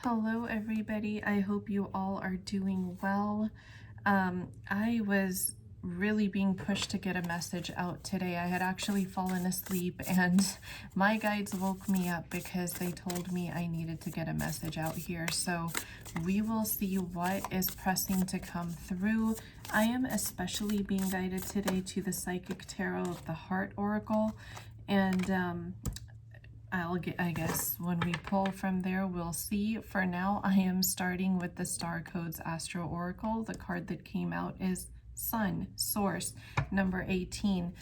Hello, everybody. I hope you all are doing well. I was really being pushed to get a message out today. I had actually fallen asleep, and my guides woke me up because they told me I needed to get a message out here. So we will see what is pressing to come through. I am especially being guided today to the Psychic Tarot of the Heart Oracle, and I guess when we pull from there, we'll see. For now, I am starting with the Star Codes Astro Oracle. The card that came out is Sun, Source, number 18.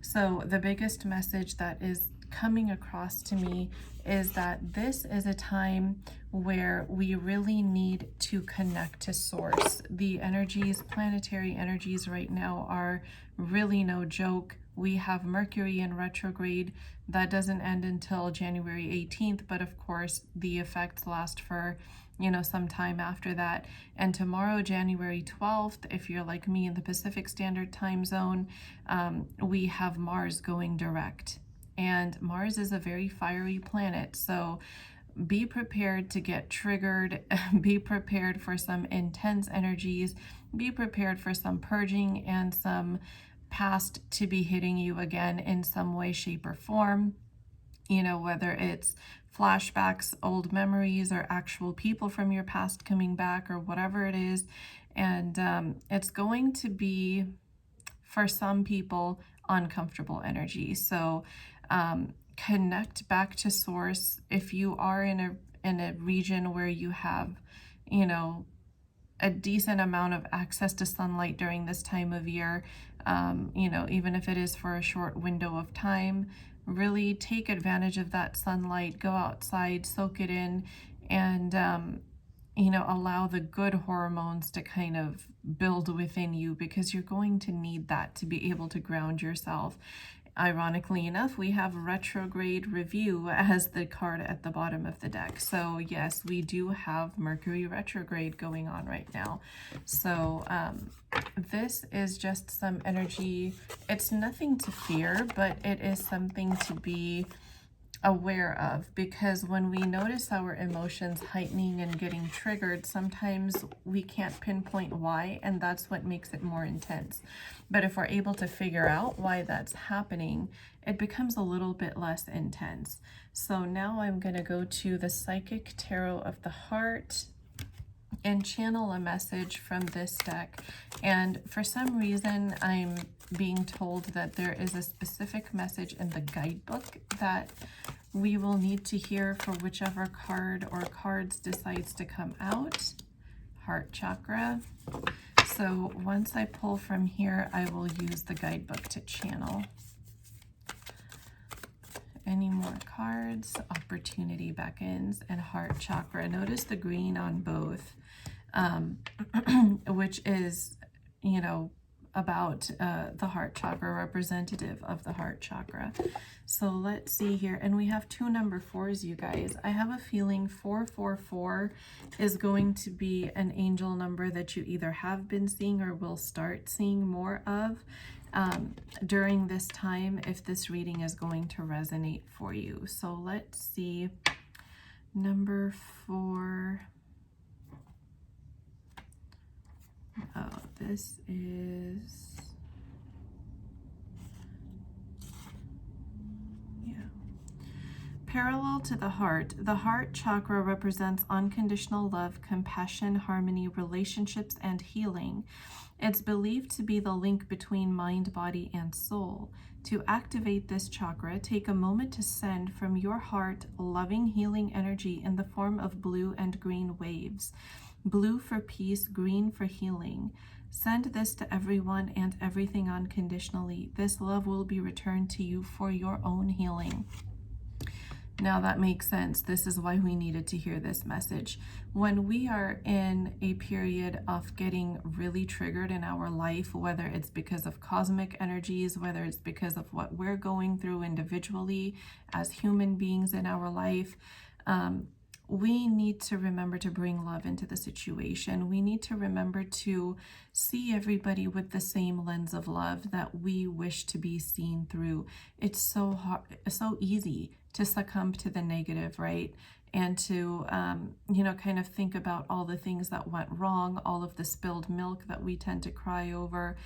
So the biggest message that is coming across to me is that this is a time where we really need to connect to Source. The energies, planetary energies right now are really no joke. We have Mercury in retrograde. That doesn't end until January 18th, but of course the effects last for some time after that. And tomorrow, January 12th, if you're like me in the Pacific Standard Time Zone, we have Mars going direct. And Mars is a very fiery planet, so be prepared to get triggered, be prepared for some intense energies, be prepared for some purging and some past to be hitting you again in some way, shape, or form. Whether it's flashbacks, old memories, or actual people from your past coming back, or whatever it is. And it's going to be, for some people, uncomfortable energy. So connect back to Source. If you are in a region where you have, a decent amount of access to sunlight during this time of year, even if it is for a short window of time, really take advantage of that sunlight, go outside, soak it in, and allow the good hormones to kind of build within you, because you're going to need that to be able to ground yourself. Ironically enough, we have retrograde review as the card at the bottom of the deck. So yes, we do have Mercury retrograde going on right now. So this is just some energy. It's nothing to fear, but it is something to be aware of, because when we notice our emotions heightening and getting triggered, sometimes we can't pinpoint why, and that's what makes it more intense. But if we're able to figure out why that's happening, it becomes a little bit less intense. So now I'm going to go to the Psychic Tarot of the Heart and channel a message from this deck. And for some reason, I'm being told that there is a specific message in the guidebook that we will need to hear for whichever card or cards decides to come out. Heart chakra. So once I pull from here, I will use the guidebook to channel. Any more cards? Opportunity beckons and heart chakra. Notice the green on both, which is, about the heart chakra, representative of the heart chakra. So let's see here. And we have two number 4s, you guys. I have a feeling 444 is going to be an angel number that you either have been seeing or will start seeing more of during this time, if this reading is going to resonate for you. So let's see. Number 4. Oh, this is, parallel to the heart chakra represents unconditional love, compassion, harmony, relationships, and healing. It's believed to be the link between mind, body, and soul. To activate this chakra, take a moment to send from your heart loving, healing energy in the form of blue and green waves. Blue for peace, green for healing. Send this to everyone and everything unconditionally. This love will be returned to you for your own healing. Now that makes sense. This is why we needed to hear this message. When we are in a period of getting really triggered in our life, whether it's because of cosmic energies, whether it's because of what we're going through individually as human beings in our life, we need to remember to bring love into the situation. We need to remember to see everybody with the same lens of love that we wish to be seen through. It's so hard, so easy to succumb to the negative, right? and to, you know, kind of think about all the things that went wrong, all of the spilled milk that we tend to cry over,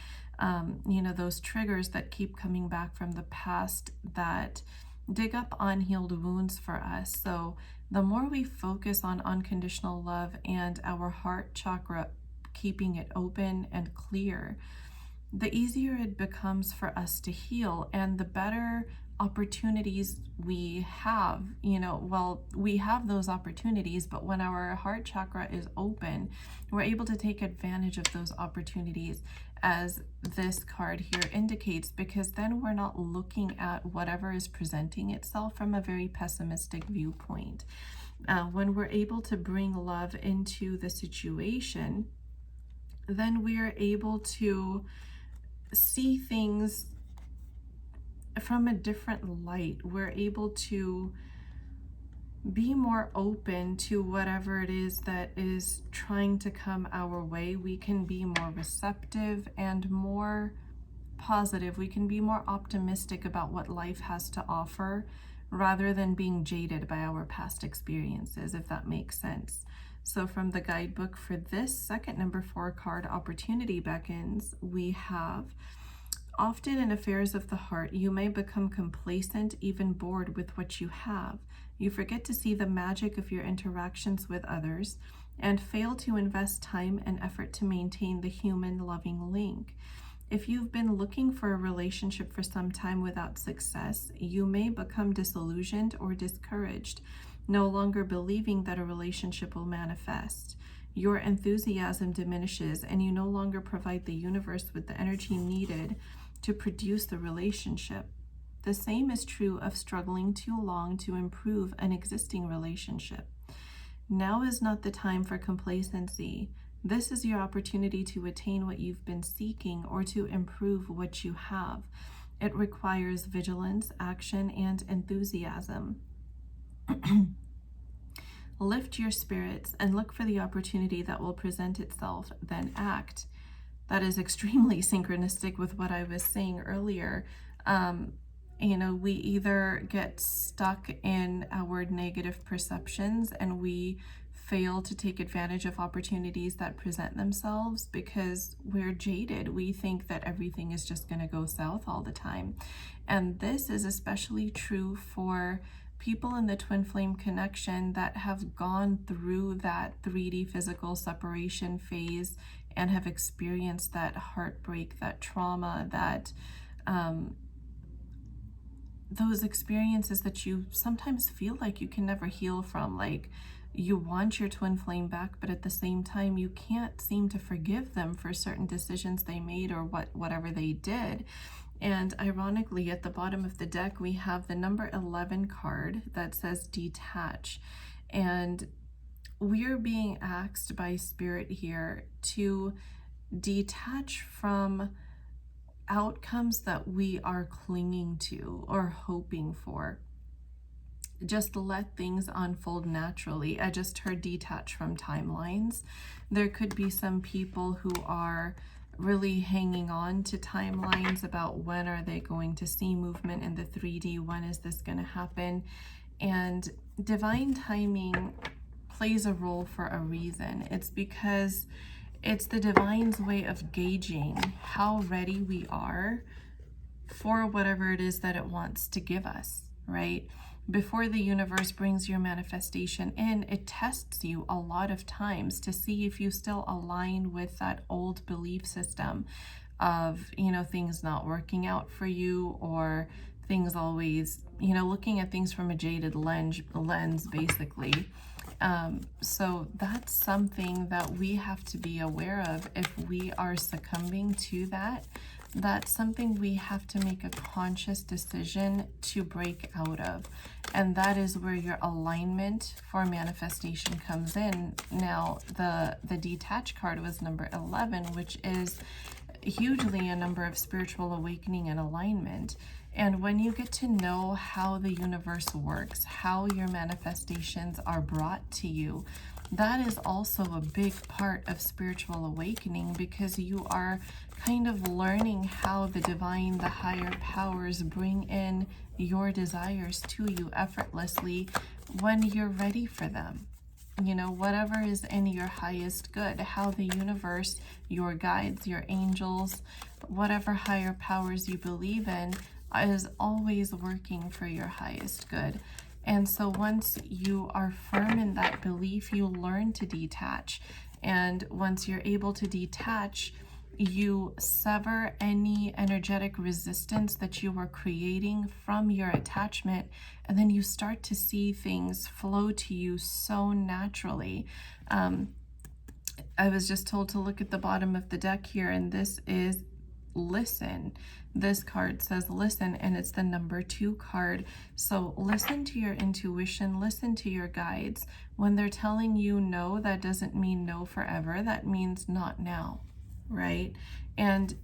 you know, those triggers that keep coming back from the past that dig up unhealed wounds for us. So the more we focus on unconditional love and our heart chakra, keeping it open and clear, the easier it becomes for us to heal, and the better opportunities we have. You know, well, we have those opportunities, but when our heart chakra is open, we're able to take advantage of those opportunities, as this card here indicates, because then we're not looking at whatever is presenting itself from a very pessimistic viewpoint. When we're able to bring love into the situation, then we are able to see things from a different light. We're able to be more open to whatever it is that is trying to come our way. We can be more receptive and more positive. We can be more optimistic about what life has to offer rather than being jaded by our past experiences, if that makes sense. So from the guidebook for this second number 4 card, Opportunity Beckons, we have: often in affairs of the heart, you may become complacent, even bored with what you have. You forget to see the magic of your interactions with others and fail to invest time and effort to maintain the human loving link. If you've been looking for a relationship for some time without success, you may become disillusioned or discouraged, no longer believing that a relationship will manifest. Your enthusiasm diminishes, and you no longer provide the universe with the energy needed to produce the relationship. The same is true of struggling too long to improve an existing relationship. Now is not the time for complacency. This is your opportunity to attain what you've been seeking or to improve what you have. It requires vigilance, action, and enthusiasm. Lift your spirits and look for the opportunity that will present itself, then act. That is extremely synchronistic with what I was saying earlier. You know, we either get stuck in our negative perceptions and we fail to take advantage of opportunities that present themselves because we're jaded. We think that everything is just going to go south all the time. And this is especially true for people in the twin flame connection that have gone through that 3D physical separation phase and have experienced that heartbreak, that trauma, that those experiences that you sometimes feel like you can never heal from. Like, you want your twin flame back, but at the same time you can't seem to forgive them for certain decisions they made or whatever they did. And ironically, at the bottom of the deck, we have the number 11 card that says detach. And we're being asked by Spirit here to detach from outcomes that we are clinging to or hoping for. Just let things unfold naturally. I just heard detach from timelines. There could be some people who are really hanging on to timelines about when are they going to see movement in the 3D, when is this going to happen. And divine timing plays a role for a reason. It's because it's the divine's way of gauging how ready we are for whatever it is that it wants to give us, right? Before the universe brings your manifestation in, it tests you a lot of times to see if you still align with that old belief system of, you know, things not working out for you, or things always, you know, looking at things from a jaded lens basically. So that's something that we have to be aware of. If we are succumbing to that, that's something we have to make a conscious decision to break out of. And that is where your alignment for manifestation comes in. Now, the detached card was number 11, which is hugely a number of spiritual awakening and alignment. And when you get to know how the universe works, how your manifestations are brought to you, that is also a big part of spiritual awakening, because you are kind of learning how the divine, the higher powers bring in your desires to you effortlessly when you're ready for them. You know, whatever is in your highest good, how the universe, your guides, your angels, whatever higher powers you believe in is always working for your highest good. And so once you are firm in that belief, you learn to detach. And once you're able to detach, you sever any energetic resistance that you were creating from your attachment, and then you start to see things flow to you so naturally. I was just told to look at the bottom of the deck here, and this is listen. This card says listen, and it's the number 2 card. So listen to your intuition, listen to your guides. When they're telling you no, that doesn't mean no forever. That means not now, right? And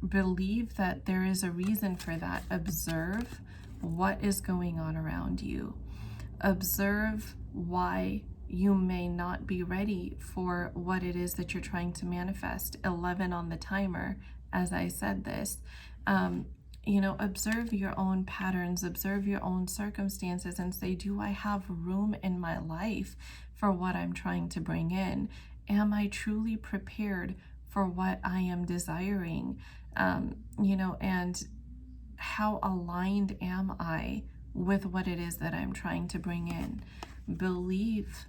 believe that there is a reason for that. Observe what is going on around you. Observe why you may not be ready for what it is that you're trying to manifest. 11 on the timer as I said this. You know, observe your own patterns, observe your own circumstances, and say, do I have room in my life for what I'm trying to bring in? Am I truly prepared for what I am desiring? You know, and how aligned am I with what it is that I'm trying to bring in? Believe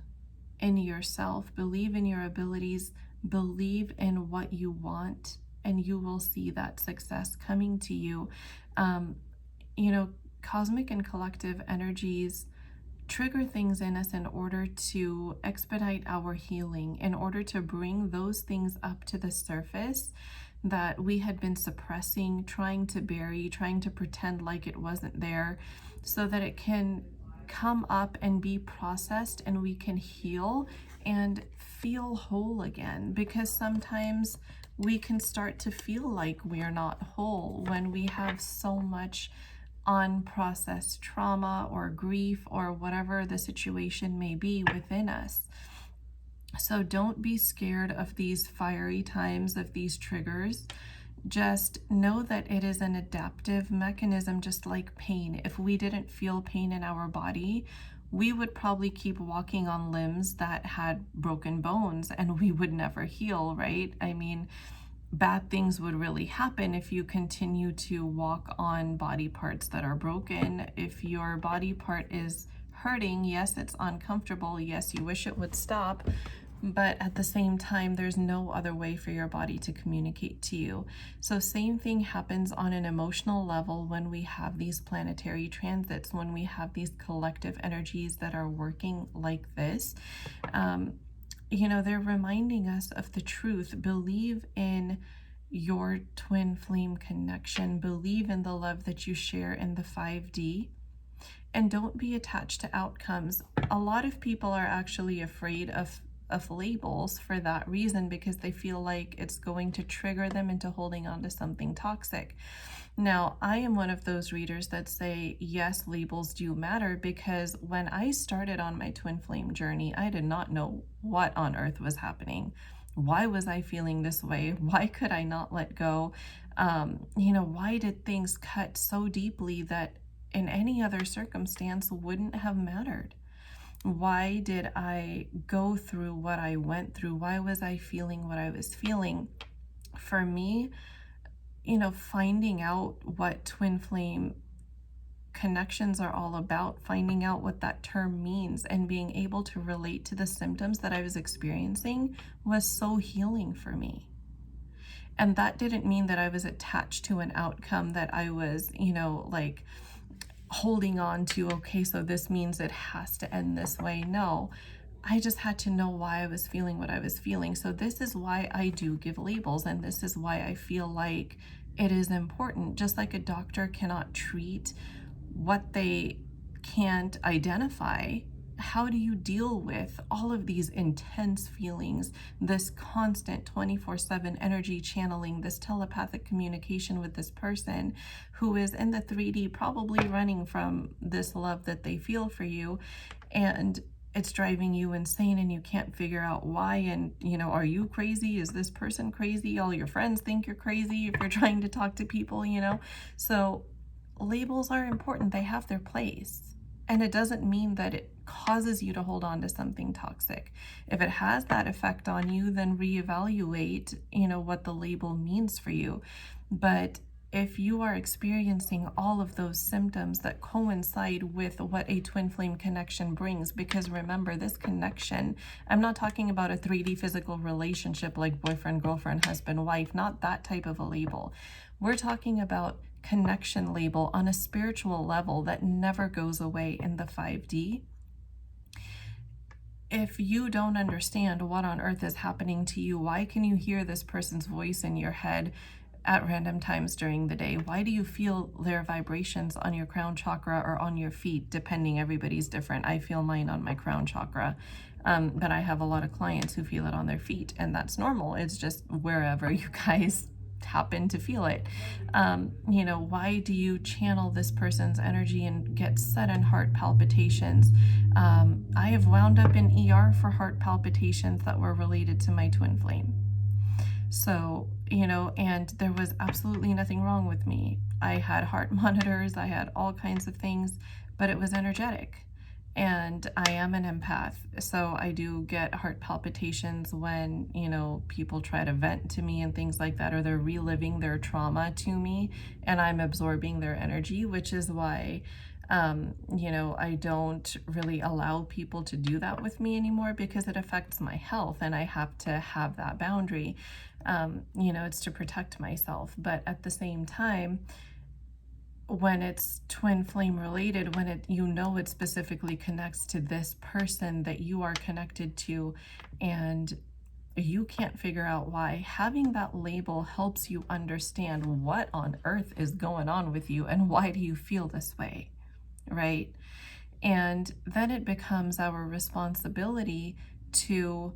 in yourself, believe in your abilities, believe in what you want, and you will see that success coming to you. You know, cosmic and collective energies trigger things in us in order to expedite our healing, in order to bring those things up to the surface that we had been suppressing, trying to bury, trying to pretend like it wasn't there, so that it can come up and be processed and we can heal and feel whole again. Because sometimes we can start to feel like we're not whole when we have so much unprocessed trauma or grief or whatever the situation may be within us. So don't be scared of these fiery times, of these triggers. Just know that it is an adaptive mechanism, just like pain. If we didn't feel pain in our body, we would probably keep walking on limbs that had broken bones and we would never heal, right? I mean, bad things would really happen if you continue to walk on body parts that are broken. If your body part is hurting, yes, it's uncomfortable. Yes, you wish it would stop. But at the same time, there's no other way for your body to communicate to you. So same thing happens on an emotional level when we have these planetary transits, when we have these collective energies that are working like this. You know, they're reminding us of the truth. Believe in your twin flame connection. Believe in the love that you share in the 5D. And don't be attached to outcomes. A lot of people are actually afraid of labels for that reason, because they feel like it's going to trigger them into holding on to something toxic. Now, I am one of those readers that say, yes, labels do matter, because when I started on my twin flame journey, I did not know what on earth was happening. Why was I feeling this way? Why could I not let go? You know, why did things cut so deeply that in any other circumstance wouldn't have mattered? Why did I go through what I went through? Why was I feeling what I was feeling? For me, you know, finding out what twin flame connections are all about, finding out what that term means, and being able to relate to the symptoms that I was experiencing was so healing for me. And that didn't mean that I was attached to an outcome that I was, you know, like holding on to, okay, so this means it has to end this way. No, I just had to know why I was feeling what I was feeling. So this is why I do give labels, and this is why I feel like it is important. Just like a doctor cannot treat what they can't identify, how do you deal with all of these intense feelings, this constant 24/7 energy channeling, this telepathic communication with this person who is in the 3D, probably running from this love that they feel for you, and it's driving you insane and you can't figure out why? And, you know, are you crazy? Is this person crazy? All your friends think you're crazy if you're trying to talk to people, you know? So labels are important. They have their place. And it doesn't mean that it causes you to hold on to something toxic. If it has that effect on you, then reevaluate, what the label means for you. But if you are experiencing all of those symptoms that coincide with what a twin flame connection brings, because remember, this connection, I'm not talking about a 3D physical relationship like boyfriend, girlfriend, husband, wife, not that type of a label. We're talking about connection label on a spiritual level that never goes away in the 5D. If you don't understand what on earth is happening to you, why can you hear this person's voice in your head at random times during the day? Why do you feel their vibrations on your crown chakra or on your feet? Depending, everybody's different. I feel mine on my crown chakra, but I have a lot of clients who feel it on their feet, and that's normal. It's just wherever you guys happen to feel it. Why do you channel this person's energy and get sudden heart palpitations? I have wound up in ER for heart palpitations that were related to my twin flame. So, and there was absolutely nothing wrong with me. I had heart monitors, I had all kinds of things, but it was energetic. And I am an empath, so I do get heart palpitations when, people try to vent to me and things like that, or they're reliving their trauma to me, and I'm absorbing their energy, which is why, I don't really allow people to do that with me anymore, because it affects my health, and I have to have that boundary. It's to protect myself, but at the same time, when it's twin flame related, when it specifically connects to this person that you are connected to, and you can't figure out why, having that label helps you understand what on earth is going on with you and why do you feel this way, right? And then it becomes our responsibility to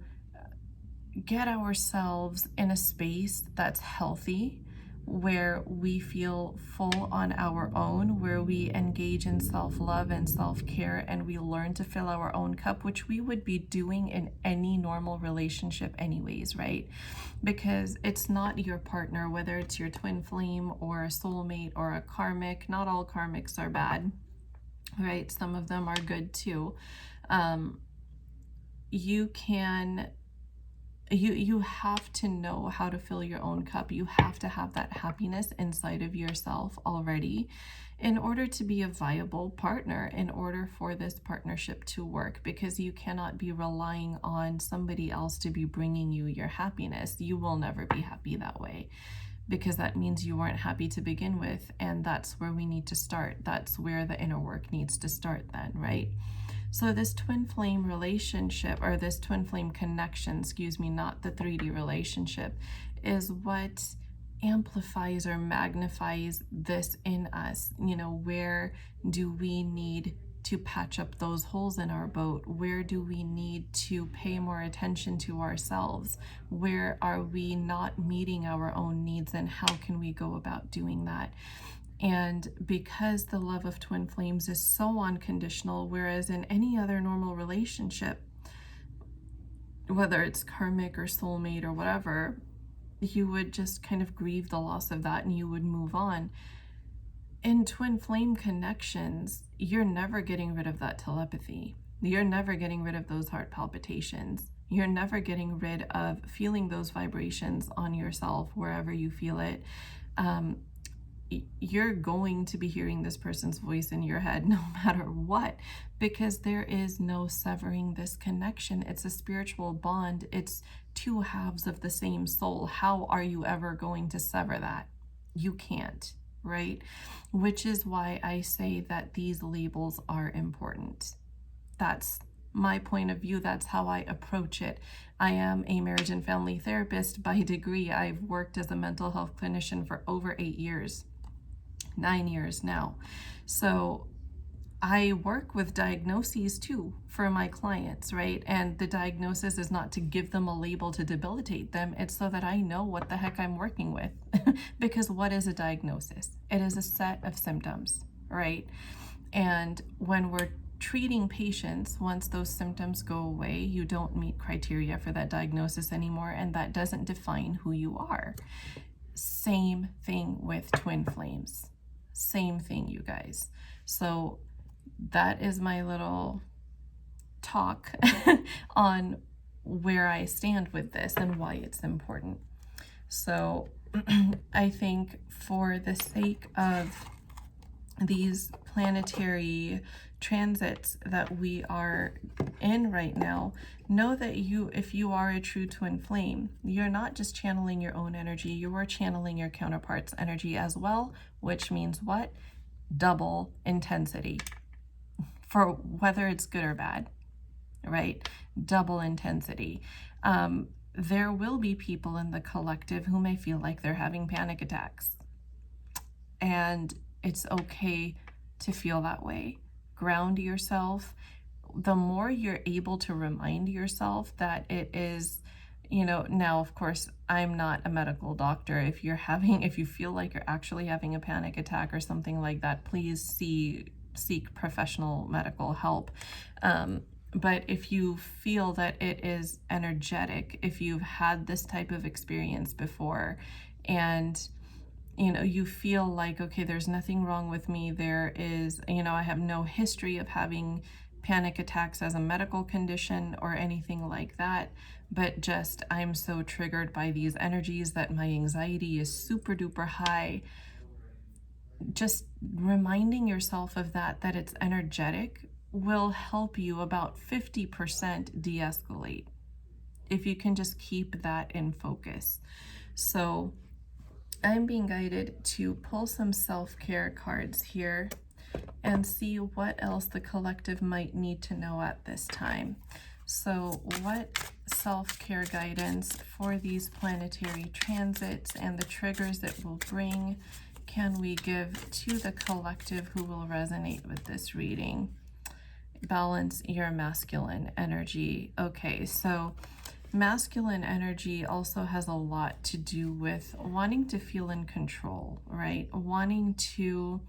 get ourselves in a space that's healthy, where we feel full on our own, where we engage in self-love and self-care, and we learn to fill our own cup, which we would be doing in any normal relationship anyways, right? Because it's not your partner, whether it's your twin flame or a soulmate or a karmic. Not all karmics are bad, right? Some of them are good too. You have to know how to fill your own cup. You have to have that happiness inside of yourself already in order to be a viable partner, in order for this partnership to work, because you cannot be relying on somebody else to be bringing you your happiness. You will never be happy that way, because that means you weren't happy to begin with, and that's where we need to start. That's where the inner work needs to start then, right? So this twin flame relationship, or this twin flame connection, not the 3D relationship, is what amplifies or magnifies this in us. Where do we need to patch up those holes in our boat? Where do we need to pay more attention to ourselves? Where are we not meeting our own needs, and how can we go about doing that? And because the love of twin flames is so unconditional, whereas in any other normal relationship, whether it's karmic or soulmate or whatever, you would just kind of grieve the loss of that and you would move on. In twin flame connections, you're never getting rid of that telepathy. You're never getting rid of those heart palpitations. You're never getting rid of feeling those vibrations on yourself wherever you feel it. You're going to be hearing this person's voice in your head no matter what, because there is no severing this connection. It's a spiritual bond. It's two halves of the same soul. How are you ever going to sever that? You can't, right? Which is why I say that these labels are important. That's my point of view. That's how I approach it. I am a marriage and family therapist by degree. I've worked as a mental health clinician for over 8 years. 9 years now. So I work with diagnoses too for my clients, right? And the diagnosis is not to give them a label to debilitate them. It's so that I know what the heck I'm working with. Because what is a diagnosis? It is a set of symptoms, right? And when we're treating patients, once those symptoms go away, you don't meet criteria for that diagnosis anymore, and that doesn't define who you are. Same thing with twin flames. Same thing, you guys. So that is my little talk on where I stand with this and why it's important. So I think for the sake of these planetary transits that we are in right now, know that if you are a true twin flame, you're not just channeling your own energy, you are channeling your counterpart's energy as well, which means what? Double intensity, for whether it's good or bad, right? Double intensity. There will be people in the collective who may feel like they're having panic attacks. And it's okay to feel that way. Ground yourself. The more you're able to remind yourself that it is, now of course, I'm not a medical doctor. If you feel like you're actually having a panic attack or something like that, please seek professional medical help. But if you feel that it is energetic, if you've had this type of experience before, and you feel like, okay, there's nothing wrong with me, there is, I have no history of having panic attacks as a medical condition or anything like that, but just I'm so triggered by these energies that my anxiety is super duper high. Just reminding yourself of that it's energetic will help you about 50% de-escalate if you can just keep that in focus. So I'm being guided to pull some self-care cards here and see what else the collective might need to know at this time. So what self-care guidance for these planetary transits and the triggers it will bring can we give to the collective who will resonate with this reading? Balance your masculine energy. Okay, so masculine energy also has a lot to do with wanting to feel in control, right? Wanting to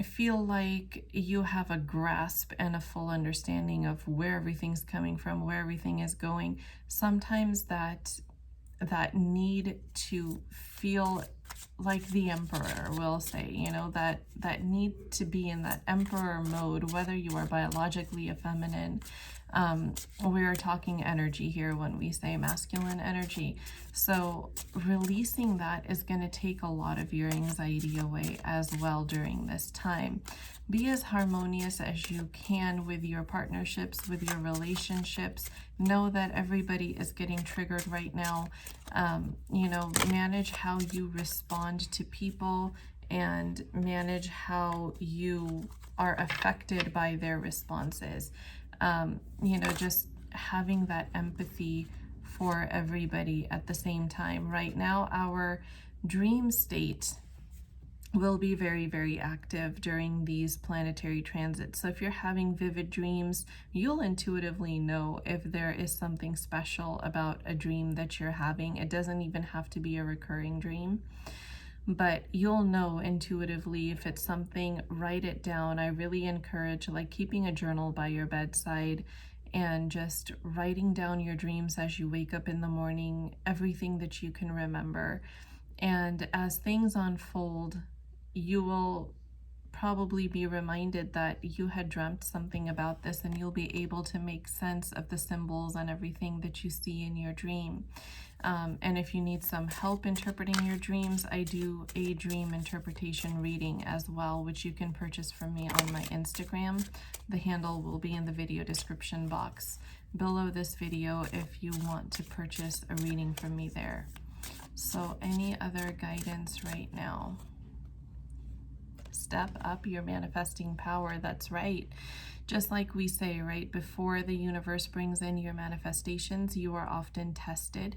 feel like you have a grasp and a full understanding of where everything's coming from, where everything is going. Sometimes that need to feel like the emperor, will say, that need to be in that emperor mode, whether you are biologically a feminine. We are talking energy here when we say masculine energy. So releasing that is going to take a lot of your anxiety away as well during this time. Be as harmonious as you can with your partnerships, with your relationships. Know that everybody is getting triggered right now. Manage how you respond to people and manage how you are affected by their responses. Just having that empathy for everybody at the same time. Right now, our dream state will be very, very active during these planetary transits. So if you're having vivid dreams, you'll intuitively know if there is something special about a dream that you're having. It doesn't even have to be a recurring dream, but you'll know intuitively if it's something. Write it down. I really encourage keeping a journal by your bedside and just writing down your dreams as you wake up in the morning, everything that you can remember. And as things unfold, you will probably be reminded that you had dreamt something about this, and you'll be able to make sense of the symbols and everything that you see in your dream. And if you need some help interpreting your dreams, I do a dream interpretation reading as well, which you can purchase from me on my Instagram. The handle will be in the video description box below this video if you want to purchase a reading from me there. So any other guidance right now? Step up your manifesting power. That's right. Just like we say, right, before the universe brings in your manifestations, you are often tested.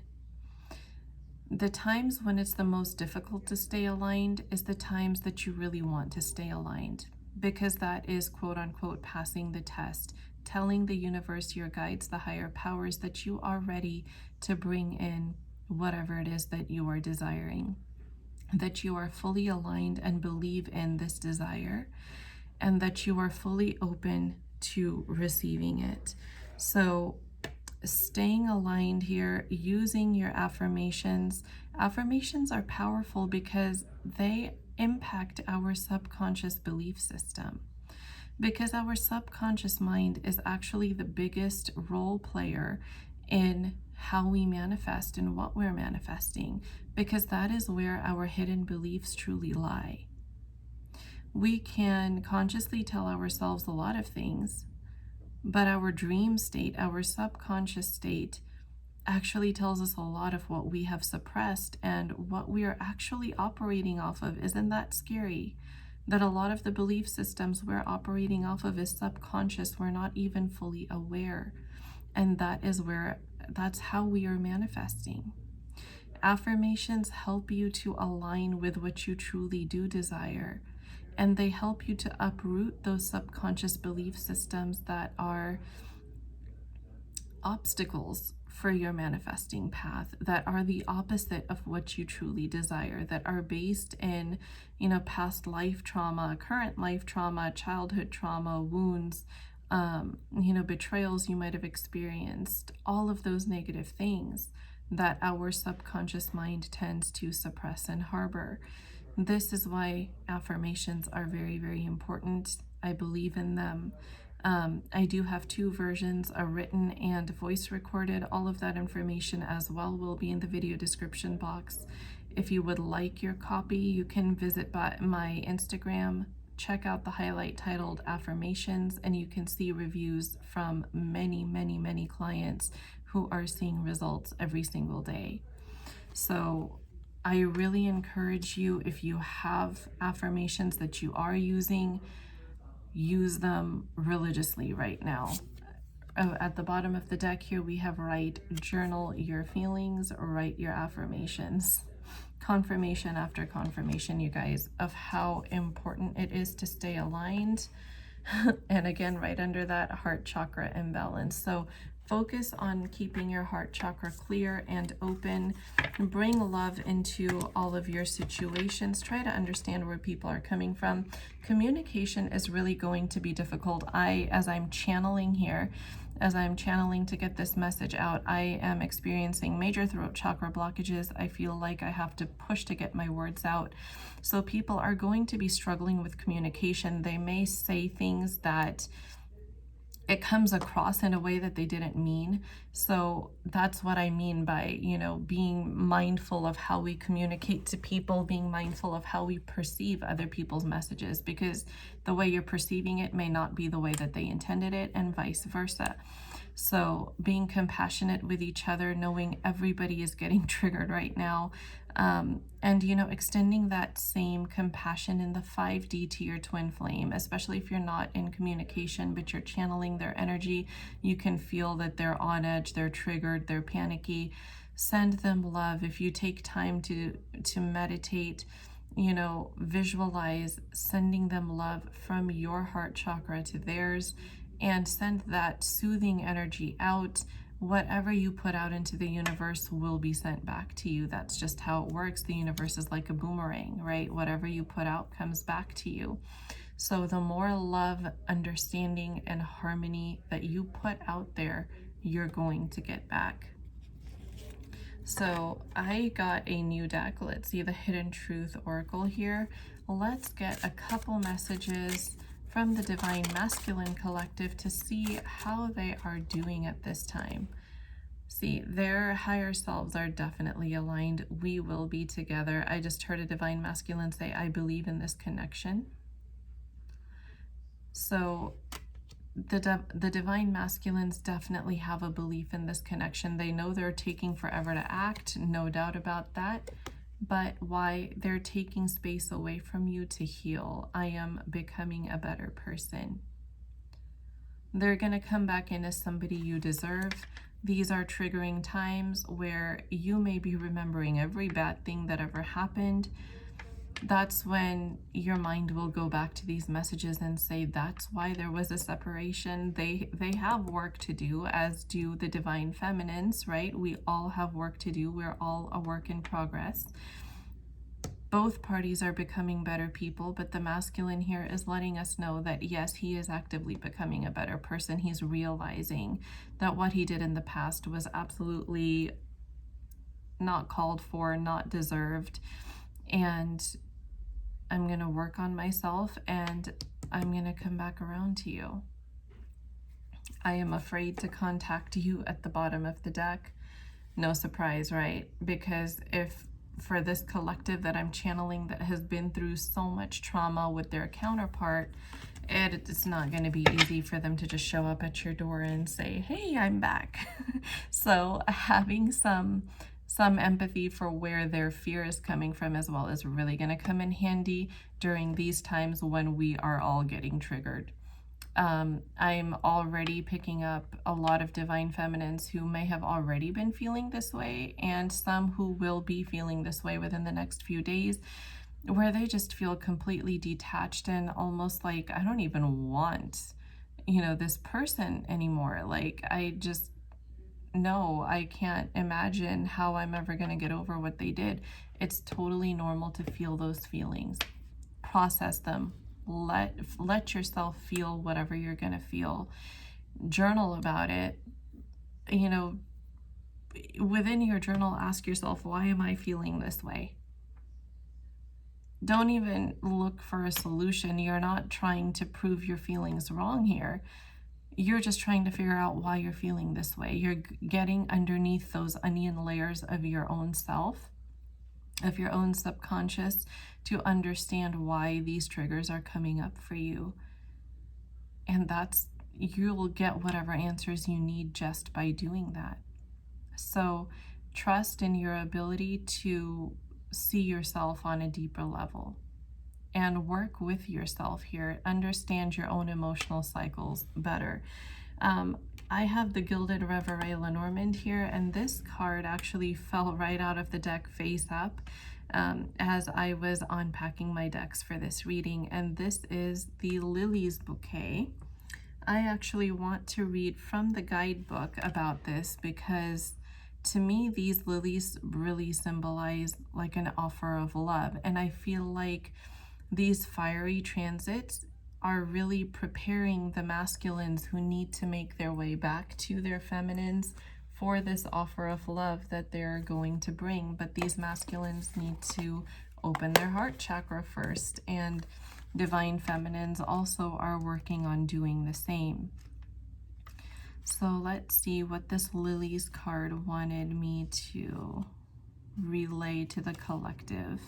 The times when it's the most difficult to stay aligned is the times that you really want to stay aligned, because that is quote unquote passing the test, telling the universe, your guides, the higher powers, that you are ready to bring in whatever it is that you are desiring, that you are fully aligned and believe in this desire, and that you are fully open to receiving it. So staying aligned here, using your affirmations. Affirmations are powerful because they impact our subconscious belief system. Because our subconscious mind is actually the biggest role player in how we manifest and what we're manifesting, because that is where our hidden beliefs truly lie. We can consciously tell ourselves a lot of things, but our dream state, our subconscious state, actually tells us a lot of what we have suppressed and what we are actually operating off of. Isn't that scary? That a lot of the belief systems we're operating off of is subconscious. We're not even fully aware. And that's how we are manifesting. Affirmations help you to align with what you truly do desire. And they help you to uproot those subconscious belief systems that are obstacles for your manifesting path, that are the opposite of what you truly desire, that are based in, past life trauma, current life trauma, childhood trauma, wounds, betrayals you might have experienced, all of those negative things that our subconscious mind tends to suppress and harbor. This is why affirmations are very, very important. I believe in them. I do have 2 versions, a written and voice recorded. All of that information as well will be in the video description box. If you would like your copy, you can visit my Instagram, check out the highlight titled Affirmations, and you can see reviews from many, many, many clients who are seeing results every single day. So I really encourage you, if you have affirmations that you are using, use them religiously right now. At the bottom of the deck here, we have write, journal your feelings, write your affirmations. Confirmation after confirmation, you guys, of how important it is to stay aligned. And again, right under that, heart chakra imbalance. So focus on keeping your heart chakra clear and open. Bring love into all of your situations. Try to understand where people are coming from. Communication is really going to be difficult. As I'm channeling here, as I'm channeling to get this message out, I am experiencing major throat chakra blockages. I feel like I have to push to get my words out. So people are going to be struggling with communication. They may say things that it comes across in a way that they didn't mean. So that's what I mean by, being mindful of how we communicate to people, being mindful of how we perceive other people's messages, because the way you're perceiving it may not be the way that they intended it, and vice versa. So being compassionate with each other, knowing everybody is getting triggered right now, and extending that same compassion in the 5D to your twin flame, especially if you're not in communication but you're channeling their energy. You can feel that they're on edge, they're triggered, they're panicky. Send them love. If you take time to meditate, visualize sending them love from your heart chakra to theirs, and send that soothing energy out. Whatever you put out into the universe will be sent back to you. That's just how it works. The universe is like a boomerang, right? Whatever you put out comes back to you. So the more love, understanding, and harmony that you put out there, you're going to get back. So I got a new deck. Let's see the Hidden Truth Oracle here. Let's get a couple messages from the Divine Masculine Collective to see how they are doing at this time. See, their higher selves are definitely aligned. We will be together. I just heard a Divine Masculine say, I believe in this connection. So the Divine Masculines definitely have a belief in this connection. They know they're taking forever to act, no doubt about that. But why? They're taking space away from you to heal. I am becoming a better person. They're going to come back in as somebody you deserve. These are triggering times where you may be remembering every bad thing that ever happened. That's when your mind will go back to these messages and say, that's why there was a separation. They have work to do, as do the Divine Feminines, right? We all have work to do. We're all a work in progress. Both parties are becoming better people, but the masculine here is letting us know that yes, he is actively becoming a better person. He's realizing that what he did in the past was absolutely not called for, not deserved. And I'm going to work on myself, and I'm going to come back around to you. I am afraid to contact you at the bottom of the deck. No surprise, right? Because if for this collective that I'm channeling that has been through so much trauma with their counterpart, it's not going to be easy for them to just show up at your door and say, hey, I'm back. So having some empathy for where their fear is coming from as well is really going to come in handy during these times when we are all getting triggered. I'm already picking up a lot of divine feminines who may have already been feeling this way, and some who will be feeling this way within the next few days, where they just feel completely detached and almost like, I don't even want, this person anymore. Like, no, I can't imagine how I'm ever going to get over what they did. It's totally normal to feel those feelings. Process them. Let yourself feel whatever you're going to feel. Journal about it. Within your journal, ask yourself, why am I feeling this way? Don't even look for a solution. You're not trying to prove your feelings wrong here. You're just trying to figure out why you're feeling this way. You're getting underneath those onion layers of your own self, of your own subconscious, to understand why these triggers are coming up for you. And you'll get whatever answers you need just by doing that. So trust in your ability to see yourself on a deeper level and work with yourself here. Understand your own emotional cycles better. I have the Gilded Reverie Lenormand here, and this card actually fell right out of the deck face up as I was unpacking my decks for this reading, and this is the Lilies Bouquet. I actually want to read from the guidebook about this because to me these lilies really symbolize like an offer of love, and I feel like these fiery transits are really preparing the masculines who need to make their way back to their feminines for this offer of love that they're going to bring. But these masculines need to open their heart chakra first, and divine feminines also are working on doing the same. So let's see what this Lilies card wanted me to relay to the collective.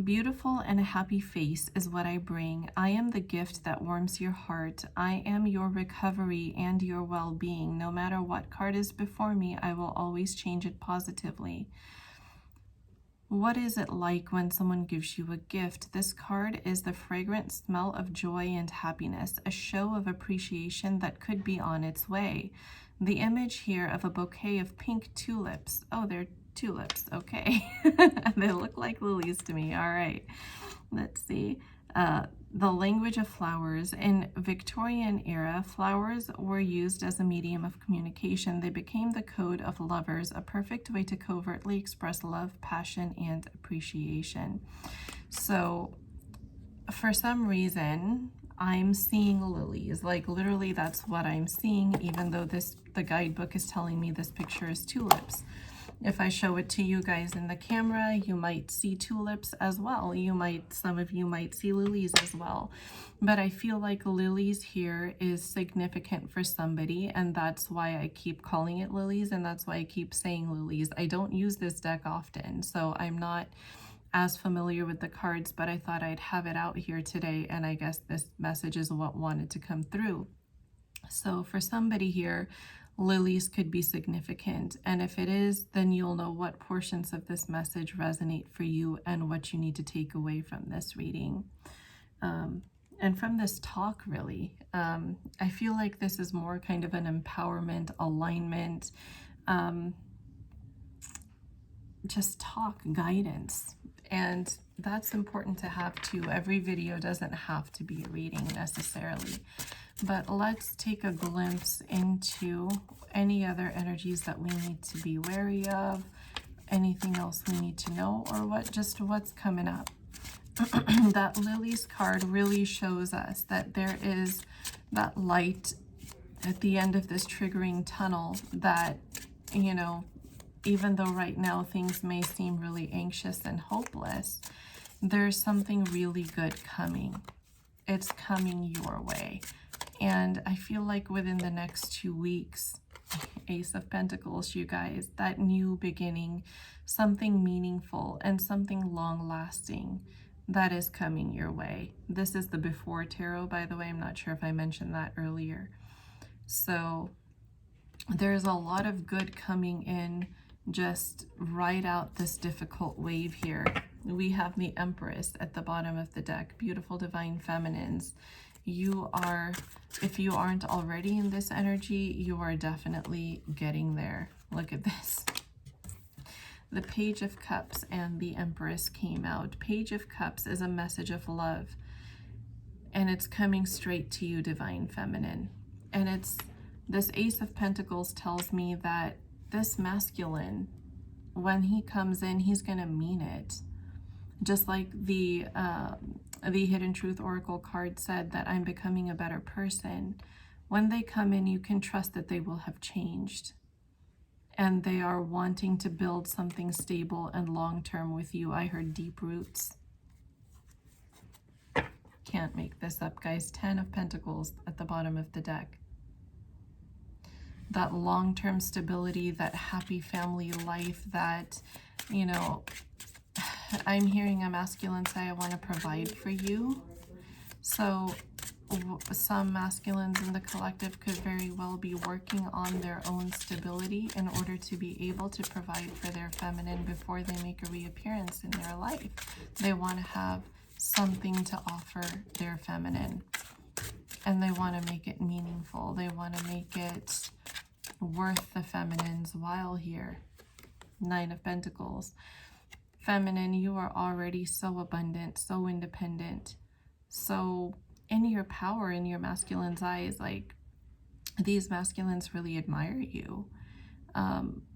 Beautiful and a happy face is what I bring. I am the gift that warms your heart. I am your recovery and your well-being. No matter what card is before me, I will always change it positively. What is it like when someone gives you a gift? This card is the fragrant smell of joy and happiness, a show of appreciation that could be on its way. The image here of a bouquet of pink tulips. Oh, they're tulips. Okay. They look like lilies to me. All right. Let's see. The language of flowers. In Victorian era, flowers were used as a medium of communication. They became the code of lovers, a perfect way to covertly express love, passion, and appreciation. So for some reason, I'm seeing lilies. Like literally that's what I'm seeing, even though the guidebook is telling me this picture is tulips. If I show it to you guys in the camera, you might see tulips as well. Some of you might see lilies as well. But I feel like lilies here is significant for somebody, and that's why I keep calling it lilies, and that's why I keep saying lilies. I don't use this deck often, so I'm not as familiar with the cards, but I thought I'd have it out here today, and I guess this message is what wanted to come through. So for somebody here, lilies could be significant, and if it is, then you'll know what portions of this message resonate for you and what you need to take away from this reading. And from this talk, really, I feel like this is more kind of an empowerment, alignment, just talk, guidance. And that's important to have too. Every video doesn't have to be a reading necessarily. But let's take a glimpse into any other energies that we need to be wary of, anything else we need to know, or what's coming up. That Lilies card really shows us that there is that light at the end of this triggering tunnel that, even though right now things may seem really anxious and hopeless, there's something really good coming. It's coming your way. And I feel like within the next 2 weeks, Ace of Pentacles, you guys, that new beginning, something meaningful and something long-lasting that is coming your way. This is the before tarot, by the way. I'm not sure if I mentioned that earlier. So there's a lot of good coming in. Just ride out this difficult wave here. We have the Empress at the bottom of the deck. Beautiful divine feminines. You are, if you aren't already in this energy, you are definitely getting there. Look at this. The Page of Cups and the Empress came out. Page of Cups is a message of love, and it's coming straight to you, divine feminine. And it's, this Ace of Pentacles tells me that this masculine, when he comes in, he's going to mean it. Just like the Hidden Truth Oracle card said, that I'm becoming a better person. When they come in, you can trust that they will have changed. And they are wanting to build something stable and long-term with you. I heard deep roots. Can't make this up, guys. 10 of Pentacles at the bottom of the deck. That long-term stability, that happy family life, that, you know, I'm hearing a masculine say, I want to provide for you. So some masculines in the collective could very well be working on their own stability in order to be able to provide for their feminine before they make a reappearance in their life. They want to have something to offer their feminine, and they want to make it meaningful. They want to make it worth the feminine's while here. 9 of Pentacles. Feminine, you are already so abundant, so independent, so in your power, in your masculine's eyes. Like, these masculines really admire you.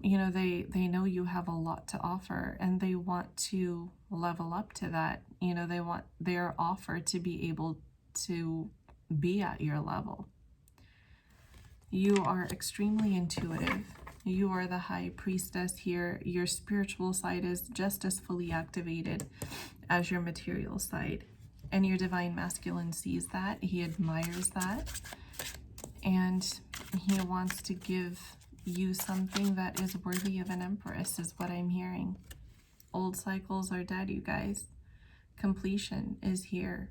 You know, they know you have a lot to offer, and they want to level up to that. You know, they want their offer to be able to be at your level. You are extremely intuitive. You are the high priestess here. Your spiritual side is just as fully activated as your material side. And your divine masculine sees that. He admires that. And he wants to give you something that is worthy of an empress, is what I'm hearing. Old cycles are dead, you guys. Completion is here.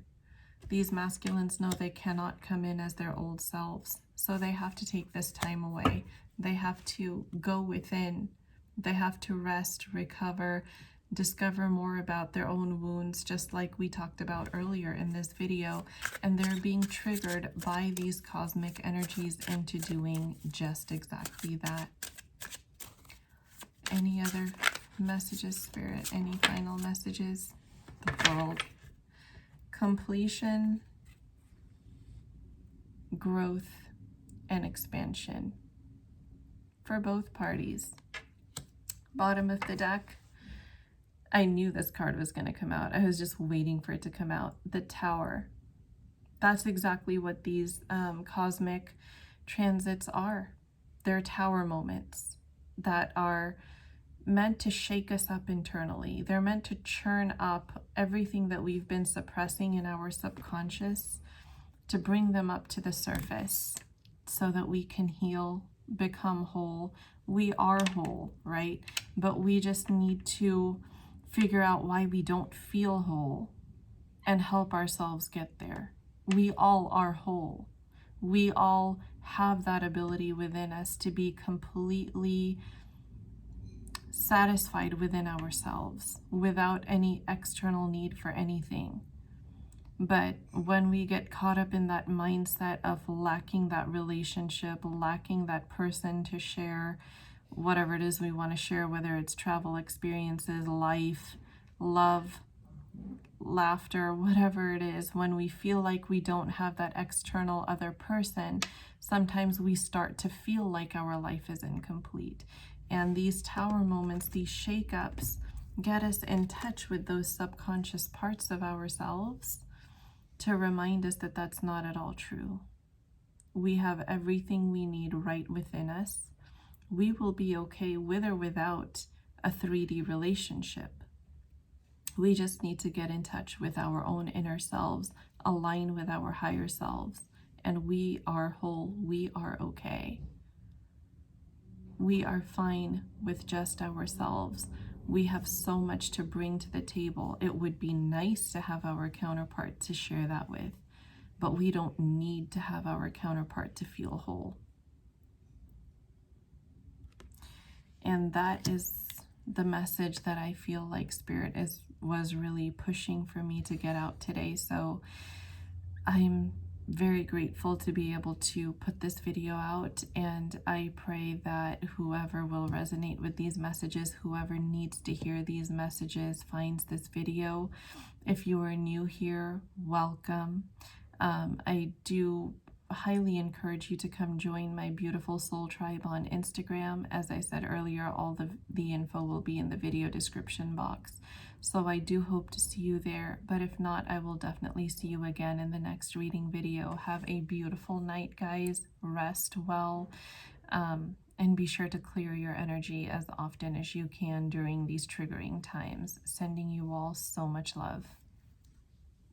These masculines know they cannot come in as their old selves. So they have to take this time away. They have to go within. They have to rest, recover, discover more about their own wounds, just like we talked about earlier in this video. And they're being triggered by these cosmic energies into doing just exactly that. Any other messages, Spirit? Any final messages? The World. Completion, growth, and expansion for both parties. Bottom of the deck. I knew this card was going to come out. I was just waiting for it to come out. The Tower. That's exactly what these cosmic transits are. They're tower moments that are meant to shake us up internally. They're meant to churn up everything that we've been suppressing in our subconscious, to bring them up to the surface so that we can heal, become whole. We are whole, right? But we just need to figure out why we don't feel whole and help ourselves get there. We all are whole. We all have that ability within us to be completely satisfied within ourselves without any external need for anything. But when we get caught up in that mindset of lacking that relationship, lacking that person to share whatever it is we want to share, whether it's travel experiences, life, love, laughter, whatever it is, when we feel like we don't have that external other person, sometimes we start to feel like our life is incomplete. And these tower moments, these shakeups, get us in touch with those subconscious parts of ourselves to remind us that that's not at all true. We have everything we need right within us. We will be okay with or without a 3D relationship. We just need to get in touch with our own inner selves, align with our higher selves, and we are whole. We are okay. We are fine with just ourselves. We have so much to bring to the table. It would be nice to have our counterpart to share that with, but we don't need to have our counterpart to feel whole. And that is the message that I feel like Spirit was really pushing for me to get out today. So I'm very grateful to be able to put this video out, and I pray that whoever will resonate with these messages, whoever needs to hear these messages, finds this video. If you are new here, welcome. I do highly encourage you to come join my beautiful soul tribe on Instagram. As I said earlier, all the info will be in the video description box. So I do hope to see you there, but if not, I will definitely see you again in the next reading video. Have a beautiful night, guys. Rest well, and be sure to clear your energy as often as you can during these triggering times. Sending you all so much love.